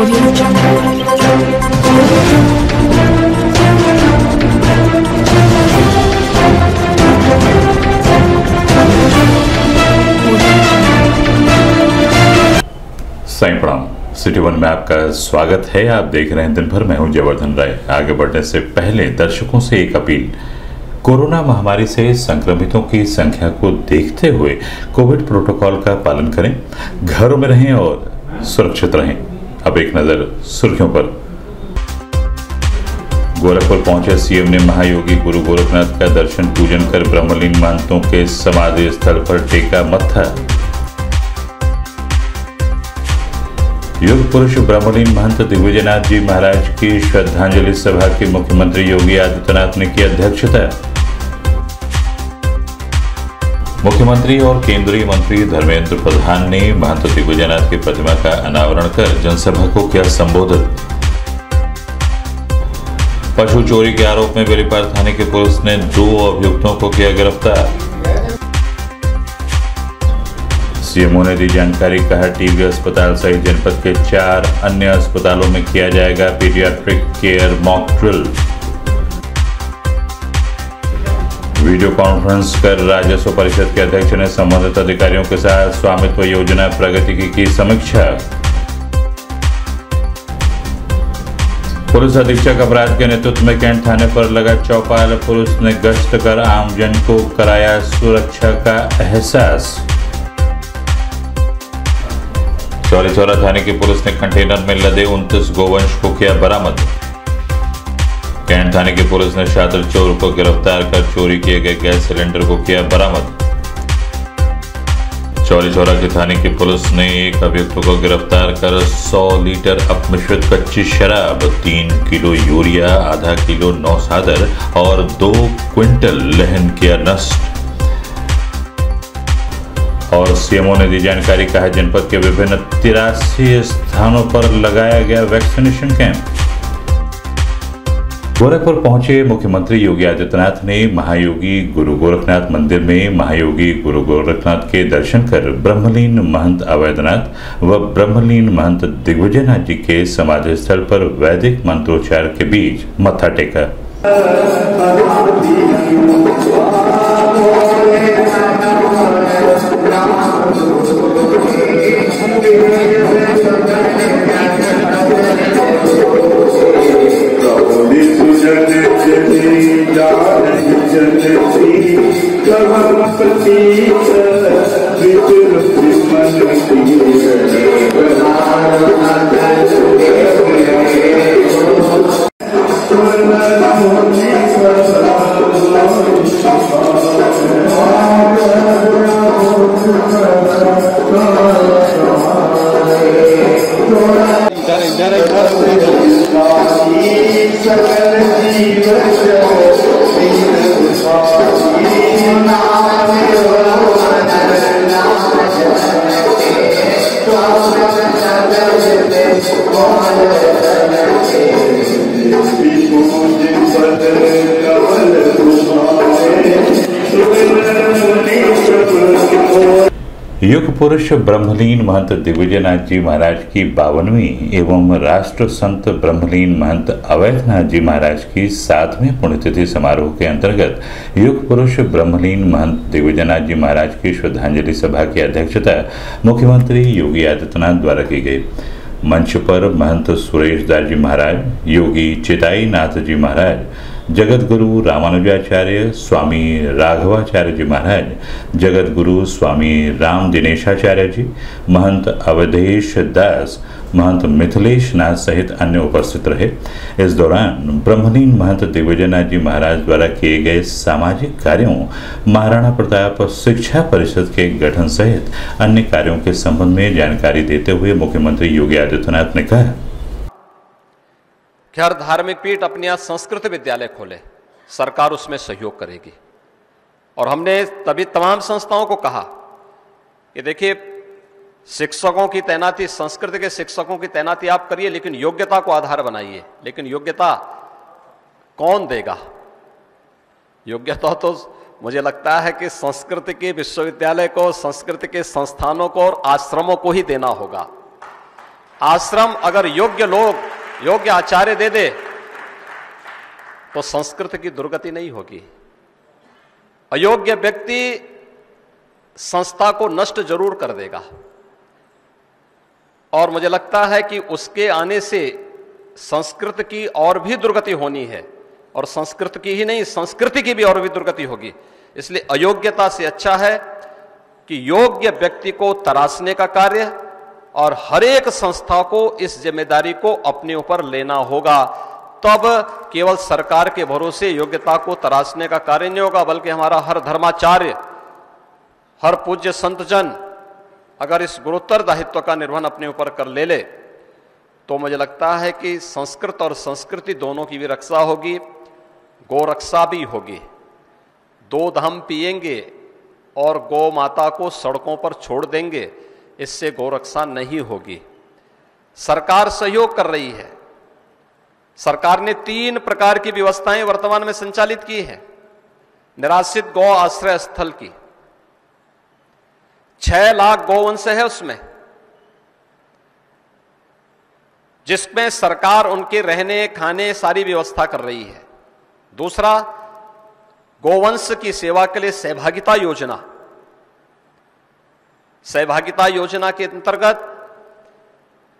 Audio Sai प्रणाम। City one में आपका स्वागत है। आप देख रहे हैं दिन भर। मैं हूं जयवर्धन राय। आगे बढ़ने से पहले दर्शकों से एक अपील। कोरोना महामारी से संक्रमितों की संख्या को देखते हुए कोविड प्रोटोकॉल का पालन करें, घरों में रहें और सुरक्षित रहें। अब एक नजर सुर्खियों पर। गोरखपुर पहुंचे सीएम ने महायोगी गुरु गोरखनाथ का दर्शन पूजन कर ब्रह्मलीन महंतों के समाधि स्थल पर टेका मत्था। युग पुरुष ब्रह्मलीन महंत दिग्विजयनाथ जी महाराज की श्रद्धांजलि सभा की मुख्यमंत्री योगी आदित्यनाथ ने की अध्यक्षता। मुख्यमंत्री और केंद्रीय मंत्री धर्मेंद्र प्रधान ने महंत दिग्विजयनाथ की प्रतिमा का अनावरण कर जनसभा को किया संबोधित। पशु चोरी के आरोप में बेलीपार थाने की पुलिस ने 2 अभियुक्तों को किया गिरफ्तार। सीएमओ ने दी जानकारी, कहा टीबी अस्पताल सहित जनपद के 4 अन्य अस्पतालों में किया जाएगा paediatric care mock drill. Video conference कर राजस्व परिषद के अध्यक्ष ने संबंधित अधिकारियों के साथ स्वामित्व योजना प्रगति की समीक्षा। पुलिस अधीक्षक अपराध के नेतृत्व में कैंट थाने पर लगा चौपाल। पुलिस ने गश्त कर आमजन को कराया सुरक्षा का एहसास। चौरी चौरा थाने की पुलिस ने कंटेनर में लदे 29 गोवंश को किया बरामद। कैंट थाने की पुलिस ने शातिर चोर को गिरफ्तार कर चोरी किए गए गैस सिलेंडर को किया बरामद। चौरी चौरा की थाने की पुलिस ने एक अभियुक्त को गिरफ्तार कर 100 लीटर अपमिश्रित कच्ची शराब, 3 किलो यूरिया, आधा किलो नौसादर और 2 क्विंटल लहन किया नष्ट। और सीएमओ ने दी जानकारी, कहा जनपद के विभिन्न 83 स्थानों पर लगाया गया वैक्सीनेशन कैंप। गोरखपुर पहुंचे मुख्यमंत्री योगी आदित्यनाथ ने महायोगी गुरु गोरखनाथ मंदिर में महायोगी गुरु गोरखनाथ के दर्शन कर ब्रह्मलीन महंत अवैधनाथ व ब्रह्मलीन महंत दिग्विजयनाथ जी के समाधि स्थल पर वैदिक मंत्रोच्चार के बीच मत्था टेका। युग पुरुष ब्रह्मलीन महंत दिग्विजयनाथ जी महाराज की 52वीं एवं राष्ट्र संत ब्रह्मलीन महंत अवैधनाथ जी महाराज की 7वें पुण्यतिथि समारोह के अंतर्गत युग पुरुष ब्रह्मलीन महंत दिग्विजयनाथ जी महाराज की श्रद्धांजलि सभा की अध्यक्षता मुख्यमंत्री योगी आदित्यनाथ द्वारा की गई। मंच पर महंत सुरेश दास जी महाराज, योगी चिताई नाथ जी महाराज, जगत गुरु रामानुजाचार्य स्वामी राघवाचार्य जी महाराज, जगत गुरु स्वामी राम दिनेशाचार्य जी, महंत अवधेश दास, महंत मिथिलेश नाथ सहित अन्य उपस्थित रहे। इस दौरान ब्रह्मलीन महंत दिग्विजयनाथ जी महाराज द्वारा किए गए सामाजिक कार्यों, महाराणा प्रताप शिक्षा परिषद के गठन सहित अन्य कार्यों के संबंध में जानकारी देते हुए मुख्यमंत्री योगी आदित्यनाथ ने कहा कि हर धार्मिक पीठ अपने यहाँ संस्कृत विद्यालय खोले, सरकार उसमें सहयोग करेगी। और हमने तभी तमाम संस्थाओं को कहा कि देखिए, शिक्षकों की तैनाती, संस्कृत के शिक्षकों की तैनाती आप करिए, लेकिन योग्यता को आधार बनाइए। लेकिन योग्यता कौन देगा? योग्यता तो मुझे लगता है कि संस्कृत के विश्वविद्यालय को, संस्कृत के संस्थानों को और आश्रमों को ही देना होगा। आश्रम अगर योग्य लोग, योग्य आचार्य दे दे तो संस्कृत की दुर्गति नहीं होगी। अयोग्य व्यक्ति संस्था को नष्ट जरूर कर देगा और मुझे लगता है कि उसके आने से संस्कृत की और भी दुर्गति होनी है, और संस्कृत की ही नहीं, संस्कृति की भी और भी दुर्गति होगी। इसलिए अयोग्यता से अच्छा है कि योग्य व्यक्ति को तराशने का कार्य, और हर एक संस्था को इस जिम्मेदारी को अपने ऊपर लेना होगा। तब केवल सरकार के भरोसे योग्यता को तराशने का कार्य नहीं होगा, बल्कि हमारा हर धर्माचार्य, हर पूज्य संतजन अगर इस गुरुतर दायित्व का निर्वहन अपने ऊपर कर ले तो मुझे लगता है कि संस्कृत और संस्कृति दोनों की भी रक्षा होगी, गोरक्षा भी होगी। दूध हम पिएंगे और गौ माता को सड़कों पर छोड़ देंगे, इससे गोरक्षा नहीं होगी। सरकार सहयोग कर रही है। सरकार ने 3 प्रकार की व्यवस्थाएं वर्तमान में संचालित की है। निराश्रित गौ आश्रय स्थल की 6 लाख गौवंश है उसमें, जिसमें सरकार उनके रहने खाने सारी व्यवस्था कर रही है। दूसरा, गोवंश की सेवा के लिए सहभागिता योजना। सहभागिता योजना के अंतर्गत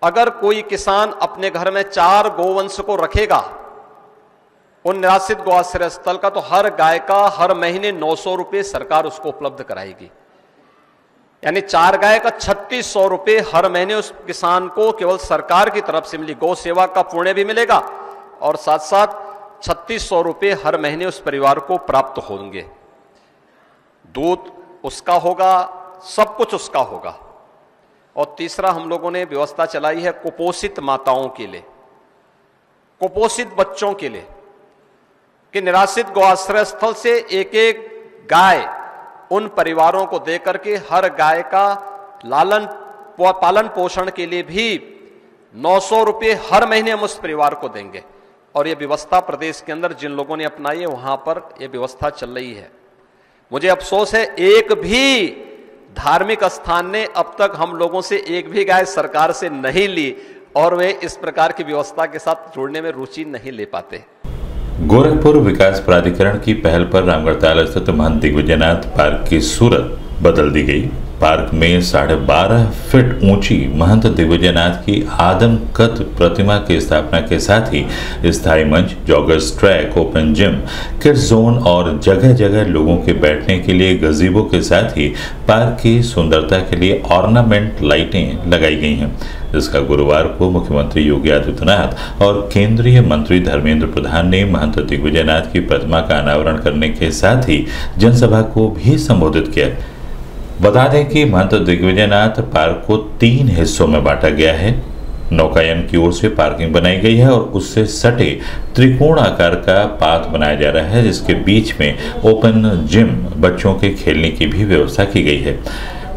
अगर कोई किसान अपने घर में 4 गोवंश को रखेगा उन निराश्रित गौ आश्रय स्थल का, तो हर गाय का हर महीने 900 रुपये सरकार उसको उपलब्ध कराएगी। यानी 4 गाय का 3600 रुपये हर महीने उस किसान को केवल सरकार की तरफ से मिली। गौ सेवा का पुण्य भी मिलेगा और साथ साथ 3600 रुपये हर महीने उस परिवार को प्राप्त होंगे। दूध उसका होगा, सब कुछ उसका होगा। और तीसरा, हम लोगों ने व्यवस्था चलाई है कुपोषित माताओं के लिए, कुपोषित बच्चों के लिए, कि निराश्रित गौ आश्रय स्थल से एक एक गाय उन परिवारों को देकर के हर गाय का पालन पोषण के लिए भी 900 रुपये हर महीने हम उस परिवार को देंगे। और यह व्यवस्था प्रदेश के अंदर जिन लोगों ने अपनाई है वहां पर यह व्यवस्था चल रही है। मुझे अफसोस है, एक भी धार्मिक स्थान ने अब तक हम लोगों से एक भी गाय सरकार से नहीं ली, और वे इस प्रकार की व्यवस्था के साथ जुड़ने में रुचि नहीं ले पाते। गोरखपुर विकास प्राधिकरण की पहल पर रामगढ़ताल स्थित महंत दिग्विजयनाथ पार्क की सूरत बदल दी गई। पार्क में 12.5 फीट ऊंची महंत दिग्विजयनाथ की आदम कद प्रतिमा की स्थापना के साथ ही स्थायी मंच, joggers track, open gym, kids zone और जगह जगह लोगों के बैठने के लिए गजीबो के साथ ही पार्क की सुंदरता के लिए ऑर्नामेंट लाइटें लगाई गई हैं, जिसका गुरुवार को मुख्यमंत्री योगी आदित्यनाथ और केंद्रीय मंत्री धर्मेंद्र प्रधान ने महंत दिग्विजयनाथ की प्रतिमा का अनावरण करने के साथ ही जनसभा को भी संबोधित किया। बता दें कि महंत दिग्विजयनाथ पार्क को 3 हिस्सों में बांटा गया है। नौकायन की ओर से पार्किंग बनाई गई है और उससे सटे त्रिकोण आकार का पाथ बनाया जा रहा है, जिसके बीच में ओपन जिम, बच्चों के खेलने की भी व्यवस्था की गई है।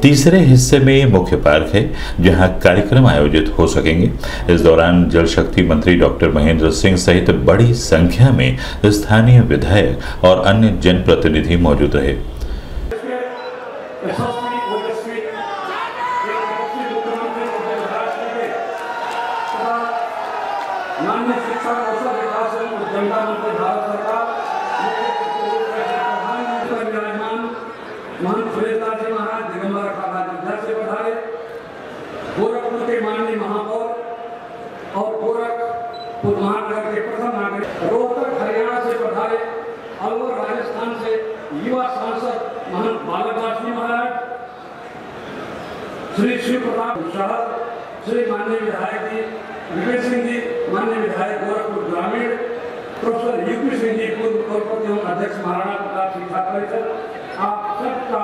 तीसरे हिस्से में मुख्य पार्क है, जहां कार्यक्रम आयोजित हो सकेंगे। इस दौरान जल शक्ति मंत्री डॉक्टर महेंद्र सिंह सहित बड़ी संख्या में स्थानीय विधायक और अन्य जनप्रतिनिधि मौजूद रहे। माननीय शिक्षा कौशल विकास एवं उद्यमिता मंत्री भारत सरकार प्रधानमंत्री विराजमान महंत सुरेशदास जी महाराज दिगंबर अखाड़ा अध्यक्ष से पधारे, गोरखपुर के माननीय महापौर और गोरखपुर महानगर के प्रथम नागरिक, रोहतक हरियाणा से पधारे, अलवर राजस्थान से युवा सांसद महंत बालकदास जी महाराज, श्री शिव प्रताप शहर, श्री माननीय विधायक जी विवेक सिंह जी, माननीय विधायक गोरखपुर ग्रामीण, प्रोफेसर यूपी सिंह जी, पूर्व कुलपति एवं अध्यक्ष महाराणा प्रताप शिक्षा परिषद, आप सबका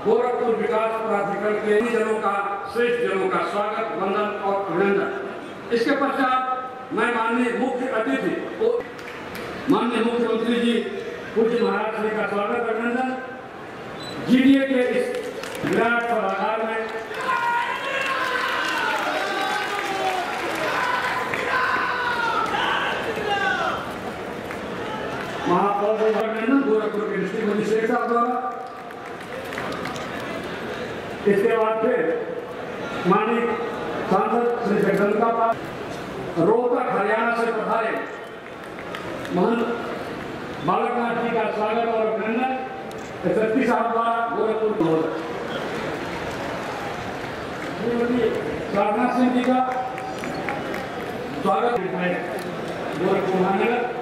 गोरखपुर विकास प्राधिकरण के जनों का, श्रेष्ठ जनों का स्वागत, वंदन और अभिनंदन। इसके पश्चात मैं माननीय मुख्य अतिथि माननीय मुख्यमंत्री जी पूज्य महाराज श्री का स्वागत अभिनंदन। जीडीए के इस विराट सभागार में महापौर गोरखपुर के डिस्ट्रिक्ट मजिस्ट्रेट साहब द्वारा, इसके बाद फिर माननीय सांसद श्री जनता पार्टी रोहतक हरियाणा से पधारे महंत बालकनाथ जी का स्वागत और अभिनंदन एसएसपी साहब द्वारा गोरखपुर राजनाथ सिंह जी का स्वागत है गोरखपुर महानगर।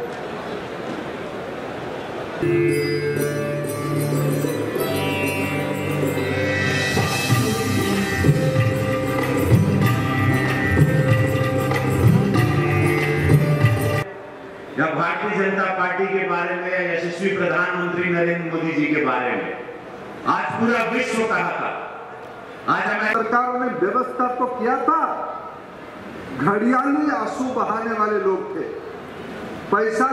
जब भारतीय जनता पार्टी के बारे में, यशस्वी प्रधानमंत्री नरेंद्र मोदी जी के बारे में आज पूरा विश्व कहा था। आज हमारी सरकारों ने व्यवस्था तो किया था, घड़ियाली आंसू बहाने वाले लोग थे। पैसा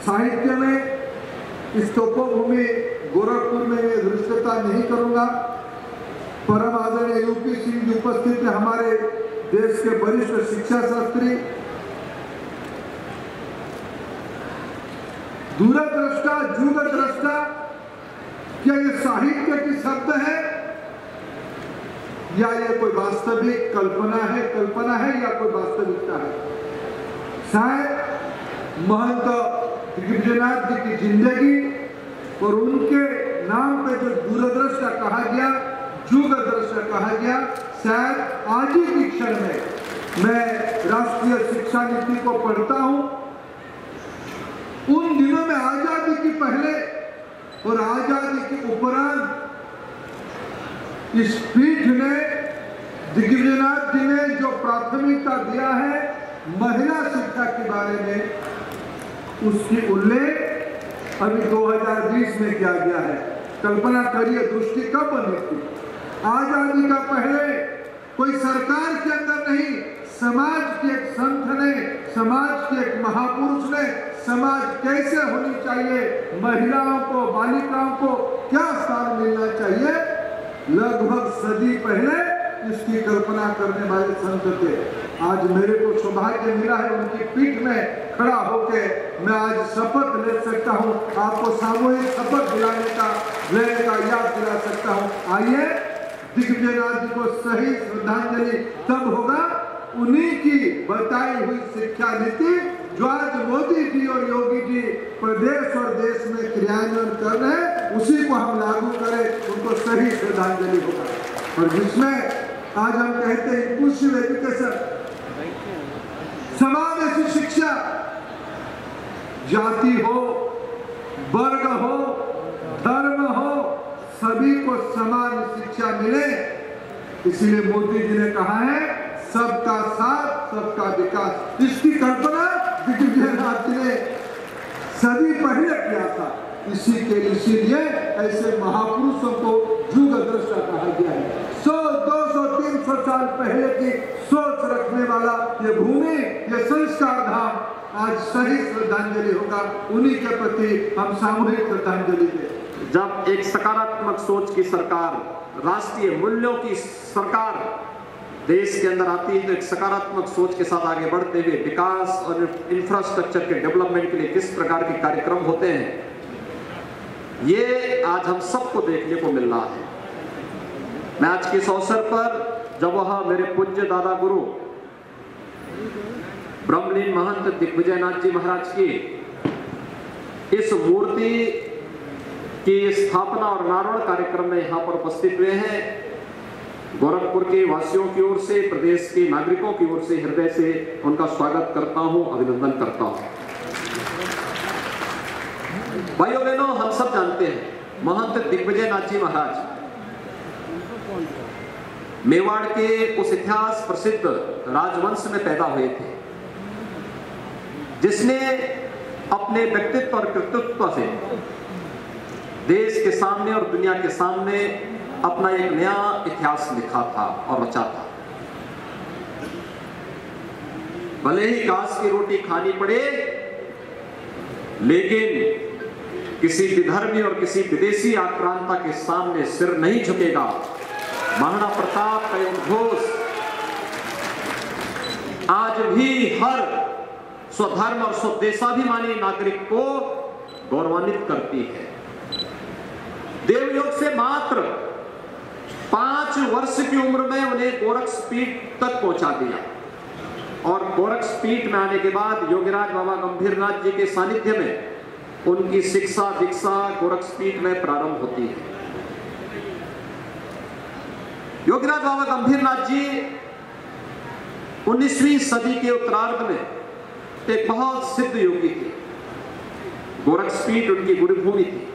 साहित्य में इस तपोभूमि गोरखपुर में ये दृश्यता नहीं करूंगा। परम आदरणीय यूपी सिंह जी उपस्थित है, हमारे देश के वरिष्ठ शिक्षा शास्त्री, दूरदृष्टा, युगदृष्टा। क्या ये साहित्य की शब्द है या ये कोई वास्तविक कल्पना है या कोई वास्तविकता है? शायद महंत दिग्विजयनाथ जी की जिंदगी और उनके नाम पे जो दूरदृष्टा कहा गया, युगदृष्टा कहा गया, शायद आज ही के क्षण में मैं राष्ट्रीय शिक्षा नीति को पढ़ता हूं। उन दिनों में आजादी की पहले और आजादी के उपरांत इस पीठ ने, दिग्विजयनाथ जी ने जो प्राथमिकता दिया है महिला शिक्षा के बारे में, उसकी उल्लेख अभी 2020 में किया गया है। कल्पना करिए दृष्टि कब बनी थी? आजादी का पहले कोई सरकार के अंदर नहीं, समाज के एक संत ने, समाज के एक महापुरुष ने समाज कैसे होनी चाहिए, महिलाओं को, बालिकाओं को क्या स्थान मिलना चाहिए, लगभग सदी पहले इसकी कल्पना करने वाले संत थे। आज मेरे को सौभाग्य मिला है उनकी पीठ में खड़ा होकर मैं आज शपथ ले सकता हूं, आपको सामूहिक शपथ लेने का याद दिला सकता हूं। आइए, दिग्विजयनाथ जी को सही श्रद्धांजलि तब होगा उन्हीं की बताई हुई शिक्षा नीति जो आज मोदी जी और योगी जी प्रदेश और देश में क्रियान्वयन कर रहे हैं, उसी को हम लागू करें, उनको सही श्रद्धांजलि होगा। और जिसमें आज हम कहते हैं इंक्लूसिव एजुकेशन, समावेशी शिक्षा, जाति हो, वर्ग हो, धर्म हो, सभी को समान शिक्षा मिले। इसलिए मोदी जी ने कहा है सबका साथ सबका विकास। इसकी कल्पना दिग्विजयनाथ जी ने सदी पहले किया था। इसीलिए ऐसे महापुरुषों को युगदृष्टा कहा गया है। 100, 200, 300 साल पहले की सोच रखने वाला ये भूमि, ये संस्कार धाम आज सही श्रद्धांजलि होगा। उन्हीं के प्रति हम सामूहिक श्रद्धांजलि दें। जब एक सकारात्मक सोच की सरकार, राष्ट्रीय मूल्यों की सरकार देश के अंदर आती है, तो एक सकारात्मक सोच के साथ आगे बढ़ते हुए विकास और इंफ्रास्ट्रक्चर के डेवलपमेंट के लिए किस प्रकार के कार्यक्रम होते हैं, ये आज हम सबको देखने को मिल रहा है। मैं आज के इस अवसर पर जब वह मेरे पूज्य दादा गुरु ब्रह्मलीन महंत दिग्विजयनाथ जी महाराज की इस मूर्ति की स्थापना और नारोण कार्यक्रम में यहाँ पर उपस्थित हुए हैं, गोरखपुर के वासियों की ओर से, प्रदेश के नागरिकों की ओर से हृदय से उनका स्वागत करता हूं, अभिनंदन करता हूं। भाइयों बहनों, हम सब जानते हैं महंत दिग्विजयनाथ जी महाराज मेवाड़ के उस इतिहास प्रसिद्ध राजवंश में पैदा हुए थे जिसने अपने व्यक्तित्व और कृतित्व से देश के सामने और दुनिया के सामने अपना एक नया इतिहास लिखा था और रचा था। भले ही घास की रोटी खानी पड़े, लेकिन किसी विधर्मी और किसी विदेशी आक्रांता के सामने सिर नहीं झुकेगा। महाराणा प्रताप का उद्घोष आज भी हर स्वधर्म और स्वदेशाभिमानी नागरिक को गौरवान्वित करती है। देवयोग से मात्र 5 वर्ष की उम्र में उन्हें गोरक्षपीठ तक पहुंचा दिया और गोरक्षपीठ में आने के बाद योगीराज बाबा गंभीरनाथ जी के सानिध्य में उनकी शिक्षा दीक्षा गोरक्षपीठ में प्रारंभ होती है। योगीराज बाबा गंभीरनाथ जी 19वीं सदी के उत्तरार्ध में एक बहुत सिद्ध योगी थे। गोरक्षपीठ उनकी गुरुभूमि थी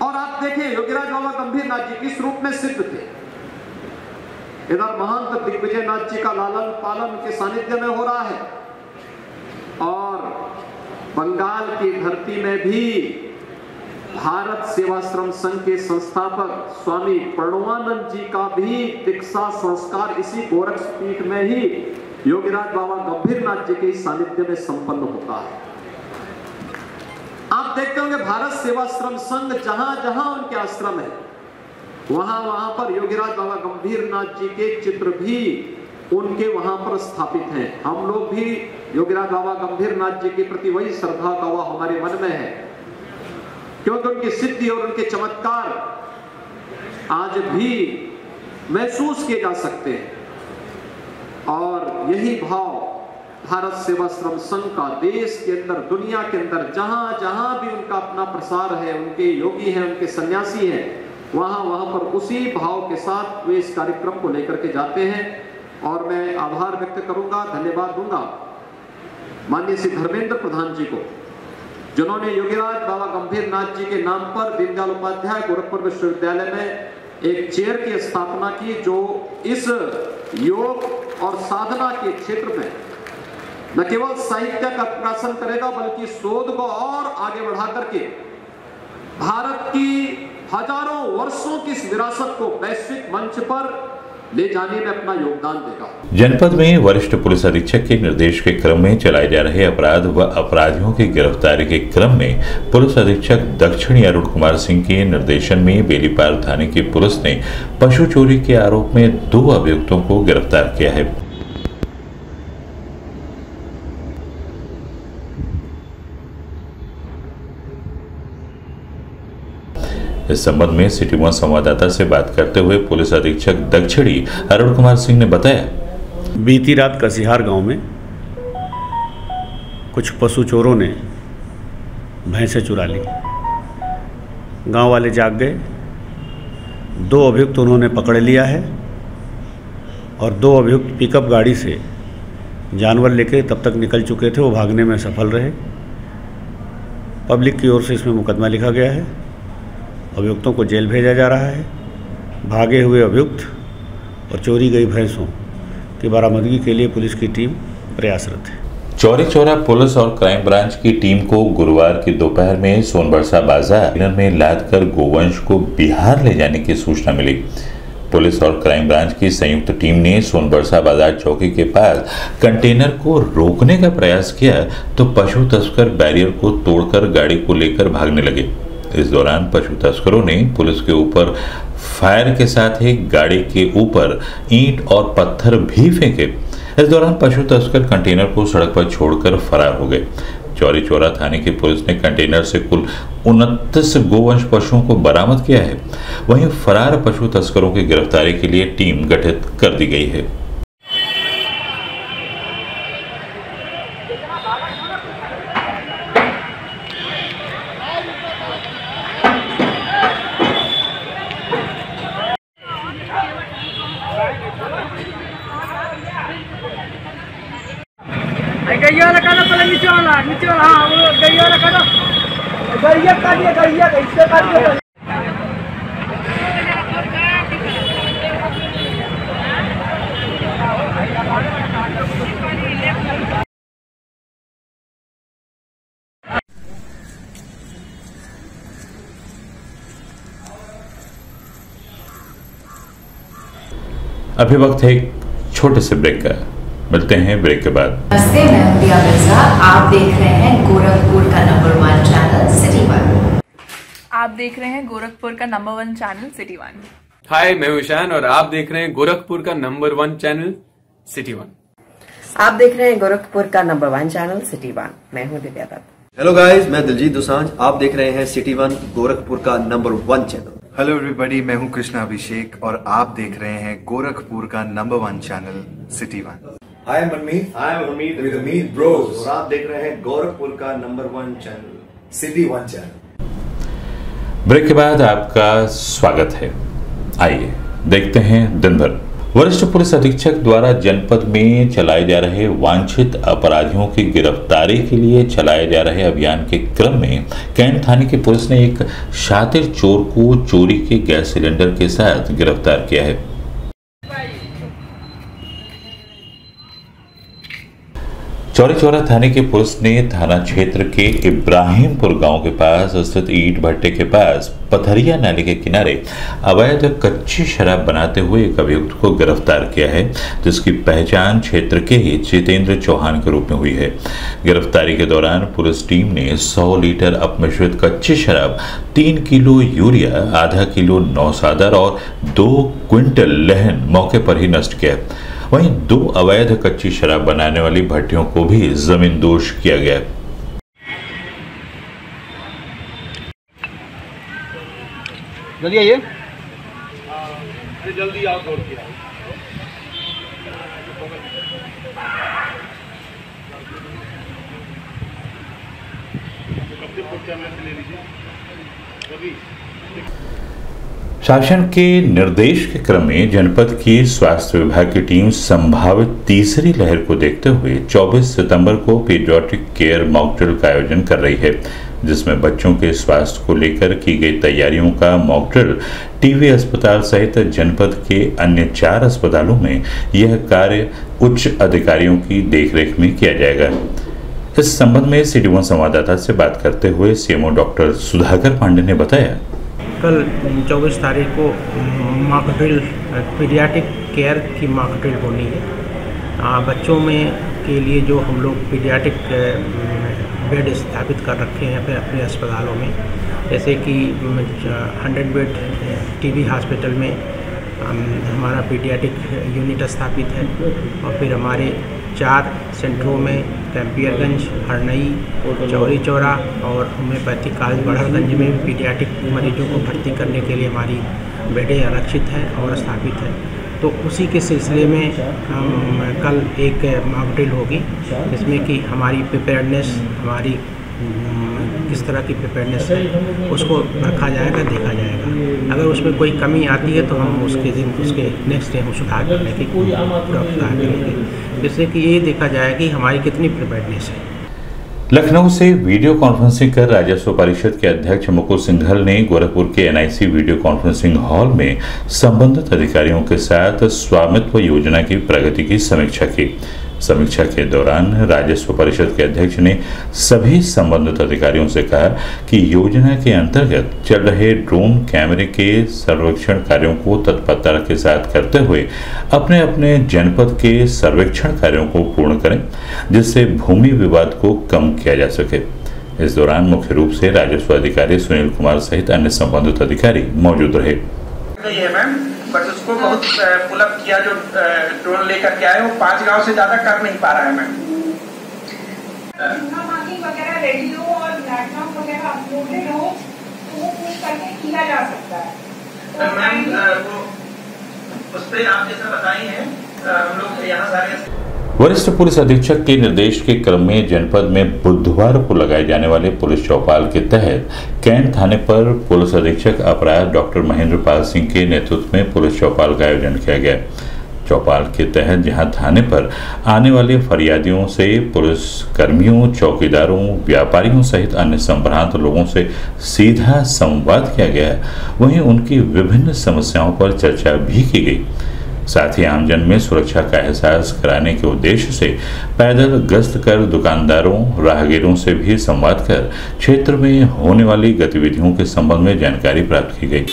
और आप देखें योगीराज बाबा गंभीरनाथ जी किस रूप में सिद्ध थे। इधर महंत दिग्विजयनाथ जी का लालन पालन के सानिध्य में हो रहा है और बंगाल की धरती में भी भारत सेवाश्रम संघ के संस्थापक स्वामी प्रणवानंद जी का भी दीक्षा संस्कार इसी गोरक्षपीठ में ही योगीराज बाबा गंभीरनाथ जी के सानिध्य में संपन्न होता है। आप देखते होंगे भारत सेवाश्रम संघ जहां जहां उनके आश्रम है वहां वहां पर योगीराज बाबा गंभीरनाथ जी के चित्र भी उनके वहां पर स्थापित हैं। हम लोग भी योगीराज बाबा गंभीरनाथ जी के प्रति वही श्रद्धा का वह हमारे मन में है क्योंकि उनकी सिद्धि और उनके चमत्कार आज भी महसूस किए जा सकते हैं और यही भाव भारत सेवाश्रम संघ का देश के अंदर दुनिया के अंदर जहां जहां भी उनका अपना प्रसार है, उनके योगी हैं, उनके सन्यासी हैं, वहां वहां पर उसी भाव के साथ वे इस कार्यक्रम को लेकर के जाते हैं और मैं आभार व्यक्त करूंगा, धन्यवाद दूंगा माननीय श्री धर्मेंद्र प्रधान जी को जिन्होंने योगीराज बाबा गंभीरनाथ जी के नाम पर दीनदयाल उपाध्याय गोरखपुर विश्वविद्यालय में एक चेयर की स्थापना की जो इस योग और साधना के क्षेत्र में न केवल साहित्य का प्रकाशन करेगा बल्कि शोध को और आगे बढ़ा करके भारत की हजारों वर्षों की इस विरासत को वैश्विक मंच पर ले जाने में अपना योगदान देगा। जनपद में वरिष्ठ पुलिस अधीक्षक के निर्देश के क्रम में चलाए जा रहे अपराध व अपराधियों की गिरफ्तारी के क्रम में पुलिस अधीक्षक दक्षिणी अरुण कुमार सिंह के निर्देशन में बेलीपार थाने की पुलिस ने पशु चोरी के आरोप में 2 अभियुक्तों को गिरफ्तार किया है। इस संबंध में सिटी 1 संवाददाता से बात करते हुए पुलिस अधीक्षक दक्षिणी अरुण कुमार सिंह ने बताया, बीती रात कसिहार गांव में कुछ पशु चोरों ने भैंसें चुरा ली। गांव वाले जाग गए, 2 अभियुक्त उन्होंने पकड़ लिया है और 2 अभियुक्त पिकअप गाड़ी से जानवर लेके तब तक निकल चुके थे, वो भागने में सफल रहे। पब्लिक की ओर से इसमें मुकदमा लिखा गया है, अभियुक्तों को जेल भेजा जा रहा है। भागे हुए अभियुक्त और चोरी गई भैंसों की बरामदगी के लिए पुलिस की टीम प्रयासरत है। चौरी चौरा पुलिस और क्राइम ब्रांच की टीम को गुरुवार की दोपहर में सोनबरसा बाजार में लादकर गोवंश को बिहार ले जाने की सूचना मिली। पुलिस और क्राइम ब्रांच की संयुक्त टीम ने सोनबरसा बाजार चौकी के पास कंटेनर को रोकने का प्रयास किया तो पशु तस्कर बैरियर को तोड़कर गाड़ी को लेकर भागने लगे। इस दौरान पशु तस्करों ने पुलिस के ऊपर फायर के साथ ही गाड़ी के ऊपर ईंट और पत्थर भी फेंके। इस दौरान पशु तस्कर कंटेनर को सड़क पर छोड़कर फरार हो गए। चौरी चौरा थाने की पुलिस ने कंटेनर से कुल 29 गोवंश पशुओं को बरामद किया है। वहीं फरार पशु तस्करों की गिरफ्तारी के लिए टीम गठित कर दी गई है। गैया वाला काटो, पहले नीचे वाला हाँ वो गैया वाला काटो, गैया काटिए, गैया कैसे काटिए। अभी वक्त है एक छोटे से ब्रेक का, मिलते हैं ब्रेक के बाद। नमस्ते, मैं हूं प्रिया मिर्जा। आप देख रहे हैं गोरखपुर का नंबर 1 चैनल सिटी 1। आप देख रहे हैं गोरखपुर का नंबर 1 चैनल सिटी 1। हाय, मैं हूं ईशान और आप देख रहे हैं गोरखपुर का नंबर 1 चैनल सिटी 1। आप देख रहे हैं गोरखपुर का नंबर 1 चैनल सिटी 1। मैं हूं दिव्या दत्त। हेलो गाइस, मैं दिलजीत दोसांझ। आप देख रहे हैं सिटी 1 गोरखपुर का नंबर 1 चैनल। हेलो एवरीबॉडी, मैं हूं कृष्णा अभिषेक और आप देख रहे हैं गोरखपुर का number 1 channel city 1। Hi Manmeet, hi Hamid with Amid bros और आप देख रहे हैं गोरखपुर का number 1 channel city 1 channel. Break के बाद आपका स्वागत है। आइए देखते हैं दिन भर। वरिष्ठ पुलिस अधीक्षक द्वारा जनपद में चलाए जा रहे वांछित अपराधियों की गिरफ्तारी के लिए चलाए जा रहे अभियान के क्रम में कैंट थाने की पुलिस ने एक शातिर चोर को चोरी के गैस सिलेंडर के साथ गिरफ्तार किया है। चौरी चौरा थाने की पुलिस ने थाना क्षेत्र के इब्राहिमपुर गांव के पास स्थित ईंट भट्टे के पास पथरिया नाले के किनारे अवैध कच्ची शराब बनाते हुए एक अभियुक्त को गिरफ्तार किया है, जिसकी पहचान क्षेत्र के ही जितेंद्र चौहान के रूप में हुई है। गिरफ्तारी के दौरान पुलिस टीम ने 100 लीटर अपमिश्रित कच्ची शराब, 3 किलो यूरिया, आधा किलो नौसादर और 2 क्विंटल लहन मौके पर ही नष्ट किया। वहीं 2 अवैध कच्ची शराब बनाने वाली भट्टियों को भी जमींदोज किया गया। जल्दी आइए, जल्दी आओ, दौड़ के आओ। शासन के निर्देश के क्रम में जनपद की स्वास्थ्य विभाग की टीम संभावित तीसरी लहर को देखते हुए 24 सितंबर को पीडियाट्रिक केयर मॉक ड्रिल का आयोजन कर रही है, जिसमें बच्चों के स्वास्थ्य को लेकर की गई तैयारियों का मॉक ड्रिल टीवी अस्पताल सहित जनपद के अन्य 4 अस्पतालों में यह कार्य उच्च अधिकारियों की देखरेख में किया जाएगा। इस संबंध में सिटी 1 संवाददाता से बात करते हुए सीएमओ डॉक्टर सुधाकर पांडे ने बताया, कल 24 तारीख को मॉक ड्रिल पीडियाट्रिक केयर की मॉक ड्रिल होनी है। बच्चों में के लिए जो हम लोग पीडियाट्रिक बेड स्थापित कर रखे हैं अपने अस्पतालों में, जैसे कि 100 बेड टीबी हॉस्पिटल में हमारा पीडियाट्रिक यूनिट स्थापित है और फिर हमारे 4 सेंटरों में कैंपियरगंज, हरनई, चौरी चौरा और होम्योपैथिक कॉलेज बड़हरगंज में पीडियाट्रिक मरीजों को भर्ती करने के लिए हमारी बेडें आरक्षित हैं और स्थापित है। तो उसी के सिलसिले में कल एक मॉक ड्रिल होगी, जिसमें कि हमारी प्रिपेयर्डनेस, हमारी किस तरह की प्रिपेयर्डनेस है उसको रखा जाएगा, देखा जाएगा। अगर उसमें कोई कमी आती है तो हम उसके नेक्स्ट डे हम सुधार करने की प्रयास करेंगे, जिससे कि ये देखा जाएगा कि हमारी कितनी प्रिपेयर्डनेस है। लखनऊ से वीडियो कॉन्फ्रेंसिंग कर राजस्व परिषद के अध्यक्ष मुकुल सिंघल ने गोरखपुर के एनआईसी वीडियो कॉन्फ्रेंसिंग हॉल में संबंधित अधिकारियों के साथ स्वामित्व योजना की प्रगति की समीक्षा की। समीक्षा के दौरान राजस्व परिषद के अध्यक्ष ने सभी संबंधित अधिकारियों से कहा कि योजना के अंतर्गत चल रहे ड्रोन कैमरे के सर्वेक्षण कार्यों को तत्परता के साथ करते हुए अपने अपने जनपद के सर्वेक्षण कार्यों को पूर्ण करें, जिससे भूमि विवाद को कम किया जा सके। इस दौरान मुख्य रूप से राजस्व अधिकारी सुनील कुमार सहित अन्य संबंधित अधिकारी मौजूद रहे। बट उसको बहुत पुलअप किया, जो ड्रोन लेकर के आए वो 5 गांव से ज्यादा कर नहीं पा रहा है मैम। वगैरह रेडियो और प्लेटफॉर्म वगैरह अपलोडेड हो तो वो पुश करके किया जा सकता है। मैम वो उस पर आप जैसा बताई हैं, हम लोग यहाँ सारे वरिष्ठ पुलिस अधीक्षक के निर्देश के क्रम में जनपद में बुधवार को लगाए जाने वाले पुलिस चौपाल के तहत कैंट थाने पर पुलिस अधीक्षक अपराध डॉक्टर महेंद्र पाल सिंह के नेतृत्व में पुलिस चौपाल का आयोजन किया गया। चौपाल के तहत जहां थाने पर आने वाले फरियादियों से पुलिस कर्मियों, चौकीदारों, व्यापारियों सहित अन्य संभ्रांत लोगों से सीधा संवाद किया गया, वहीं उनकी विभिन्न समस्याओं पर चर्चा भी की गई। साथ ही आमजन में सुरक्षा का एहसास कराने के उद्देश्य से पैदल गश्त कर दुकानदारों, राहगीरों से भी संवाद कर क्षेत्र में होने वाली गतिविधियों के संबंध में जानकारी प्राप्त की गई।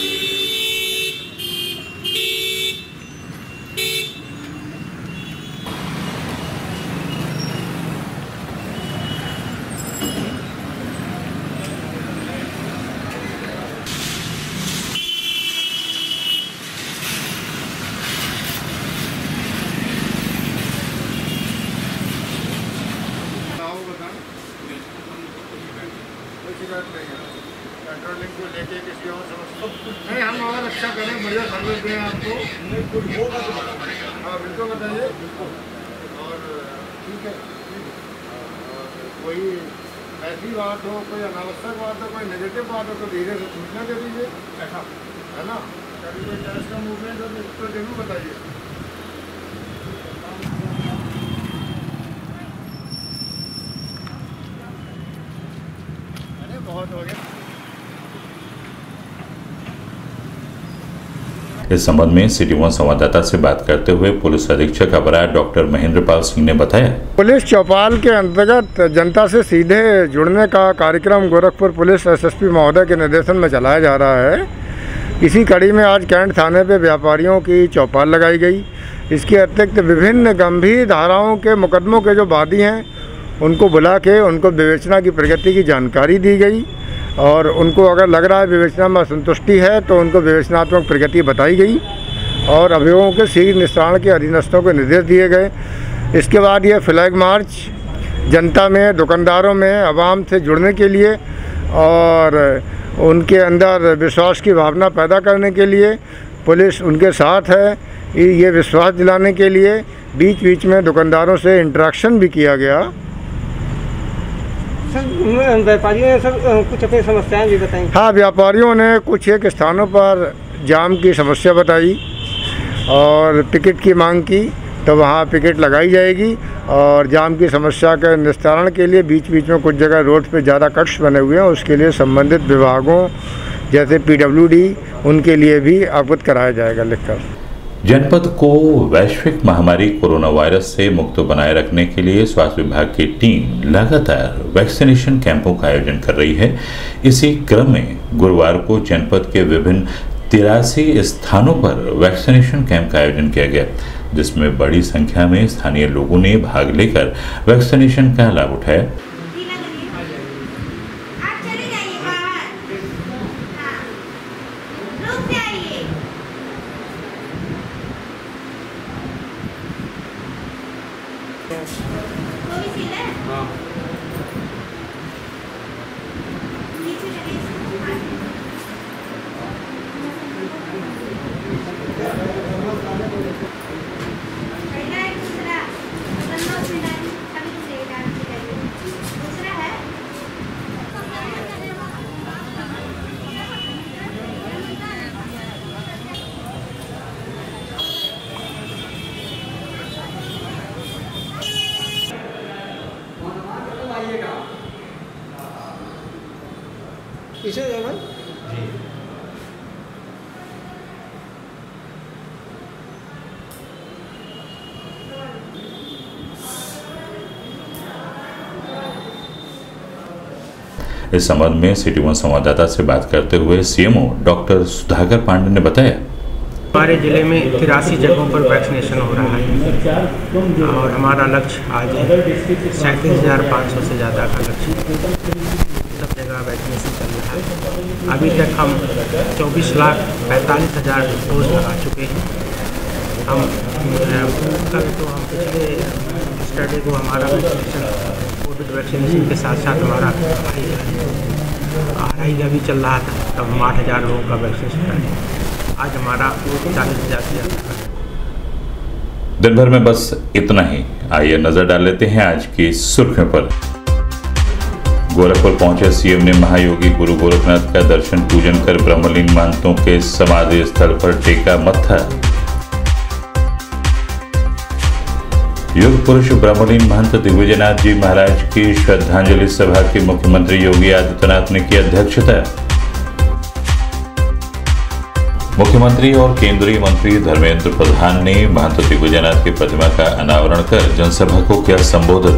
पेट्रोलिंग को लेके किसी और समस्या नहीं, हम और अच्छा करें, बढ़िया सर्विस दें आपको। हाँ बिल्कुल बताइए। और ठीक है, कोई ऐसी बात हो, कोई अनावश्यक बात हो, कोई नेगेटिव बात हो तो धीरे से सूचना दे दीजिए, ऐसा है ना। कभी कोई कैश का मूवमेंट हो तो जरूर बताइए। अरे बहुत हो गया। इस संबंध में सिटी वन संवाददाता से बात करते हुए पुलिस अधीक्षक अपराध डॉक्टर महेंद्र पाल सिंह ने बताया, पुलिस चौपाल के अंतर्गत जनता से सीधे जुड़ने का कार्यक्रम गोरखपुर पुलिस एसएसपी महोदय के निर्देशन में चलाया जा रहा है। इसी कड़ी में आज कैंट थाने पे व्यापारियों की चौपाल लगाई गई। इसके अतिरिक्त विभिन्न गंभीर धाराओं के मुकदमों के जो वादी हैं उनको बुला के उनको विवेचना की प्रगति की जानकारी दी गई और उनको अगर लग रहा है विवेचना में असंतुष्टि है तो उनको विवेचनात्मक प्रगति बताई गई और अभियोगों के शीघ्र निस्तारण के अधीनस्थों को निर्देश दिए गए। इसके बाद ये फ्लैग मार्च जनता में, दुकानदारों में, आवाम से जुड़ने के लिए और उनके अंदर विश्वास की भावना पैदा करने के लिए पुलिस उनके साथ है, ये विश्वास दिलाने के लिए बीच बीच में दुकानदारों से इंटरेक्शन भी किया गया। व्यापारियों ने सब कुछ अपनी समस्याएं भी बताई। हाँ, व्यापारियों ने कुछ एक स्थानों पर जाम की समस्या बताई और पिकेट की मांग की, तो वहाँ पिकेट लगाई जाएगी और जाम की समस्या के निस्तारण के लिए बीच बीच में कुछ जगह रोड पे ज़्यादा कट्स बने हुए हैं, उसके लिए संबंधित विभागों जैसे PWD उनके लिए भी अवगत कराया जाएगा लिखकर। जनपद को वैश्विक महामारी कोरोना वायरस से मुक्त बनाए रखने के लिए स्वास्थ्य विभाग की टीम लगातार वैक्सीनेशन कैंपों का आयोजन कर रही है। इसी क्रम में गुरुवार को जनपद के विभिन्न 83 स्थानों पर वैक्सीनेशन कैंप का आयोजन किया गया, जिसमें बड़ी संख्या में स्थानीय लोगों ने भाग लेकर वैक्सीनेशन का लाभ उठाया। पीछे जाओ जी। इस संबंध में सिटी वन संवाददाता से बात करते हुए सीएमओ डॉक्टर सुधाकर पांडे ने बताया, हमारे ज़िले में 83 जगहों पर वैक्सीनेशन हो रहा है और हमारा लक्ष्य आज 37,500 से ज़्यादा का लक्ष्य, सब जगह वैक्सीनेशन चल रहा है। अभी तक हम 24,45,000 डोज लगा चुके हैं। हम कल तो हम पिछले सैटरडे को हमारा वैक्सीनेशन कोविड वैक्सीनेशन के साथ साथ हमारा RI का भी चल रहा था, तब हम 8,000 लोगों का वैक्सीनेशन करें। आज हमारा 40,000 से ज़्यादा। दिन भर में बस इतना ही। आइए नजर डाल लेते हैं आज की सुर्खियों पर। गोरखपुर पहुंचे सीएम ने महायोगी गुरु गोरखनाथ का दर्शन पूजन कर ब्रह्मलीन महंतों के समाधि स्थल पर टेका मत्था। योग पुरुष ब्रह्मलीन महंत दिग्विजयनाथ जी महाराज की श्रद्धांजलि सभा की मुख्यमंत्री योगी आदित्यनाथ ने की अध्यक्षता। मुख्यमंत्री और केंद्रीय मंत्री धर्मेंद्र प्रधान ने महंत दिग्विजयनाथ की प्रतिमा का अनावरण कर जनसभा को किया संबोधित।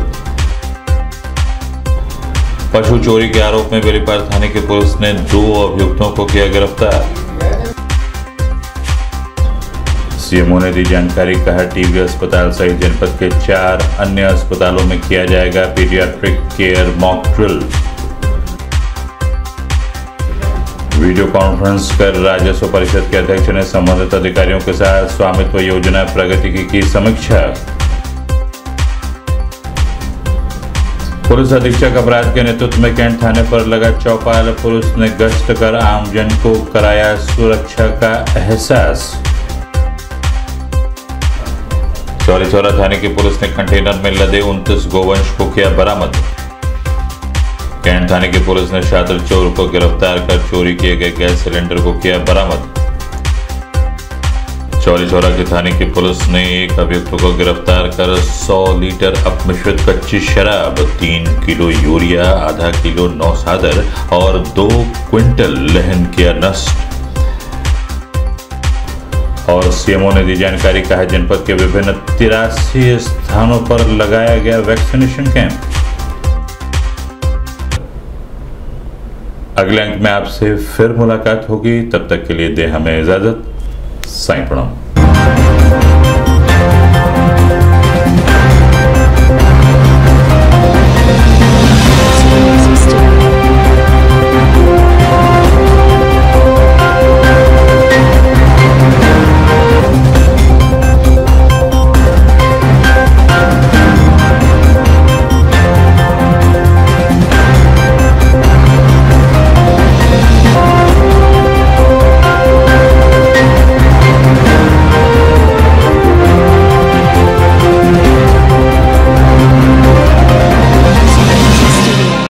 पशु चोरी के आरोप में बेलीपार थाने की पुलिस ने 2 अभियुक्तों को किया गिरफ्तार। सीएमओ ने दी जानकारी, कहा टीबी अस्पताल सहित जनपद के 4 अन्य अस्पतालों में किया जाएगा paediatric care mock drill. Video conference कर राजस्व परिषद के अध्यक्ष ने संबंधित अधिकारियों के साथ स्वामित्व योजना प्रगति की समीक्षा। पुलिस अधीक्षक अपराध के नेतृत्व में कैंट थाने पर लगा चौपाल। पुलिस ने गश्त कर आमजन को कराया सुरक्षा का एहसास। चौरी चौरा थाने की पुलिस ने कंटेनर में लदे 29 गोवंश को किया बरामद। कैंट थाने की पुलिस ने शातिर चोर को गिरफ्तार कर चोरी किए गए गैस सिलेंडर को किया बरामद। चौरी चौरा की थाने की पुलिस ने एक अभियुक्त को गिरफ्तार कर 100 लीटर अपमिश्रित कच्ची शराब, 3 किलो यूरिया, आधा किलो नौसादर और 2 क्विंटल लहन किया नष्ट। और सीएमओ ने दी जानकारी, कहा जनपद के विभिन्न 83 स्थानों पर लगाया गया वैक्सीनेशन कैंप। अगले अंक में आपसे फिर मुलाकात होगी, तब तक के लिए दे हमें इजाजत। साईं प्रणाम।